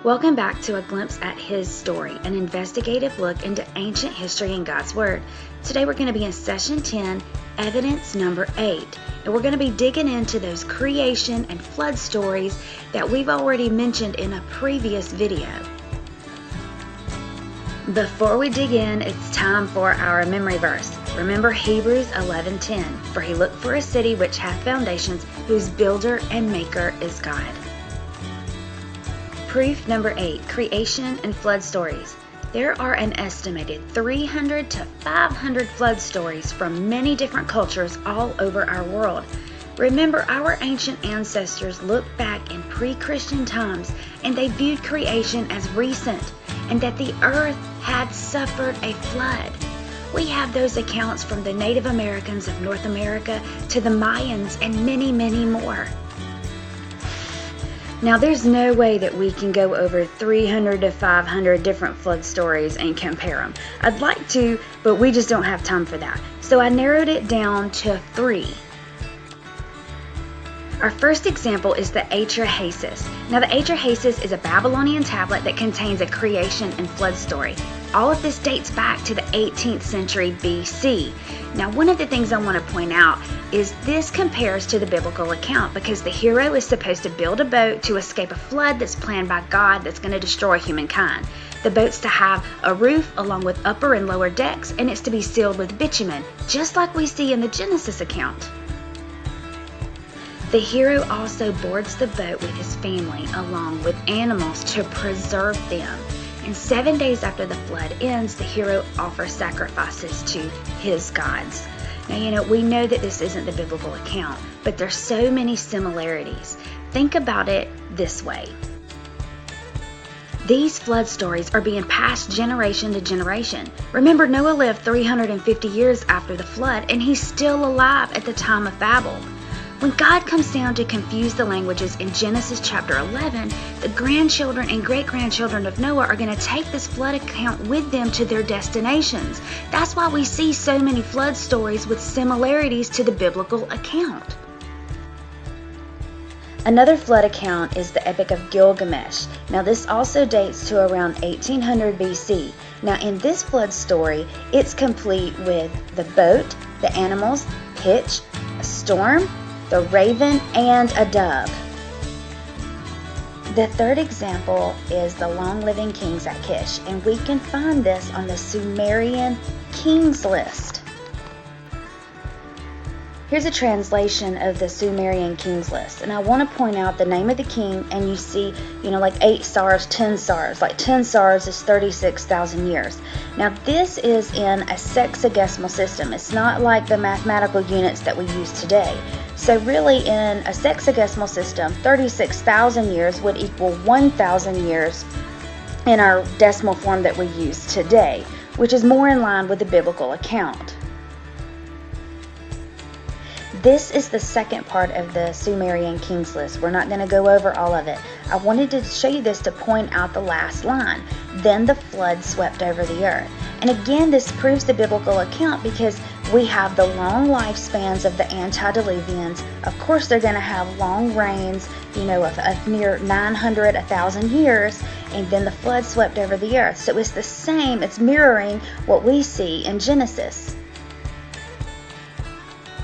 Welcome back to a glimpse at His Story, an investigative look into ancient history and God's Word. Today we're going to be in session 10, evidence number 8, and we're going to be digging into those creation and flood stories that we've already mentioned in a previous video. Before we dig in, it's time for our memory verse. Remember Hebrews 11:10, for he looked for a city which hath foundations, whose builder and maker is God. Proof number 8, creation and flood stories. There are an estimated 300 to 500 flood stories from many different cultures all over our world. Remember, our ancient ancestors looked back in pre-Christian times and they viewed creation as recent and that the earth had suffered a flood. We have those accounts from the Native Americans of North America to the Mayans and many, many more. Now, there's no way that we can go over 300 to 500 different flood stories and compare them. I'd like to, but we just don't have time for that. So I narrowed it down to 3. Our first example is the Atra-Hasis. Now, the Atra-Hasis is a Babylonian tablet that contains a creation and flood story. All of this dates back to the 18th century BC. Now, one of the things I want to point out is this compares to the biblical account because the hero is supposed to build a boat to escape a flood that's planned by God that's going to destroy humankind. The boat's to have a roof along with upper and lower decks, and it's to be sealed with bitumen, just like we see in the Genesis account. The hero also boards the boat with his family along with animals to preserve them. And 7 days after the flood ends, the hero offers sacrifices to his gods. Now, we know that this isn't the biblical account, but there's so many similarities. Think about it this way. These flood stories are being passed generation to generation. Remember, Noah lived 350 years after the flood, and he's still alive at the time of Babel. When God comes down to confuse the languages in Genesis chapter 11, the grandchildren and great-grandchildren of Noah are going to take this flood account with them to their destinations. That's why we see so many flood stories with similarities to the biblical account. Another flood account is the Epic of Gilgamesh. Now, this also dates to around 1800 BC. Now, in this flood story, it's complete with the boat, the animals, pitch, a storm, the raven, and a dove. The third example is the long-living kings at Kish, and we can find this on the Sumerian kings list. Here's a translation of the Sumerian kings list, and I want to point out the name of the king, and you see, like 8 stars, 10 stars. Like 10 stars is 36,000 years. Now, this is in a sexagesimal system. It's not like the mathematical units that we use today. So really, in a sexagesimal system, 36,000 years would equal 1,000 years in our decimal form that we use today, which is more in line with the biblical account. This is the second part of the Sumerian kings list. We're not going to go over all of it. I wanted to show you this to point out the last line. Then the flood swept over the earth. And again, this proves the biblical account because we have the long lifespans of the antediluvians. Of course, they're going to have long reigns, of near 900, 1,000 years. And then the flood swept over the earth. So it's the same. It's mirroring what we see in Genesis.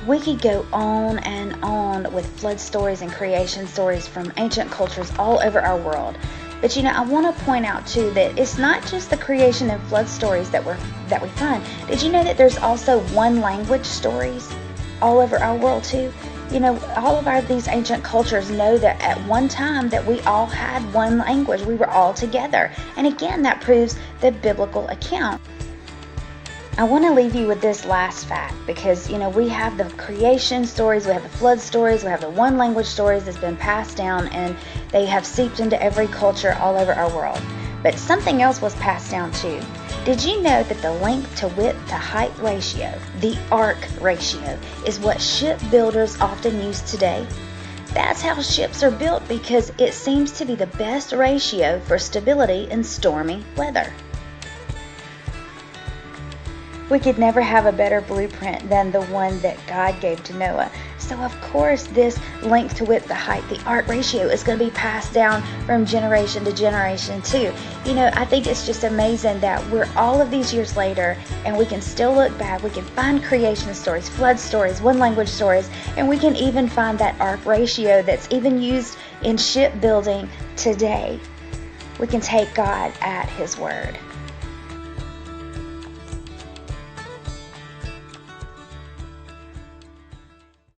We could go on and on with flood stories and creation stories from ancient cultures all over our world. But I want to point out too that it's not just the creation and flood stories that we find. Did you know that there's also one language stories all over our world too? All of these ancient cultures know that at one time that we all had one language. We were all together. And again, that proves the biblical account. I want to leave you with this last fact because, we have the creation stories, we have the flood stories, we have the one language stories that's been passed down, and they have seeped into every culture all over our world. But something else was passed down too. Did you know that the length to width to height ratio, the arc ratio, is what shipbuilders often use today? That's how ships are built because it seems to be the best ratio for stability in stormy weather. We could never have a better blueprint than the one that God gave to Noah. So of course this length to width to height, the arc ratio, is going to be passed down from generation to generation too. I think it's just amazing that we're all of these years later and we can still look back. We can find creation stories, flood stories, one language stories, and we can even find that arc ratio that's even used in shipbuilding today. We can take God at His word.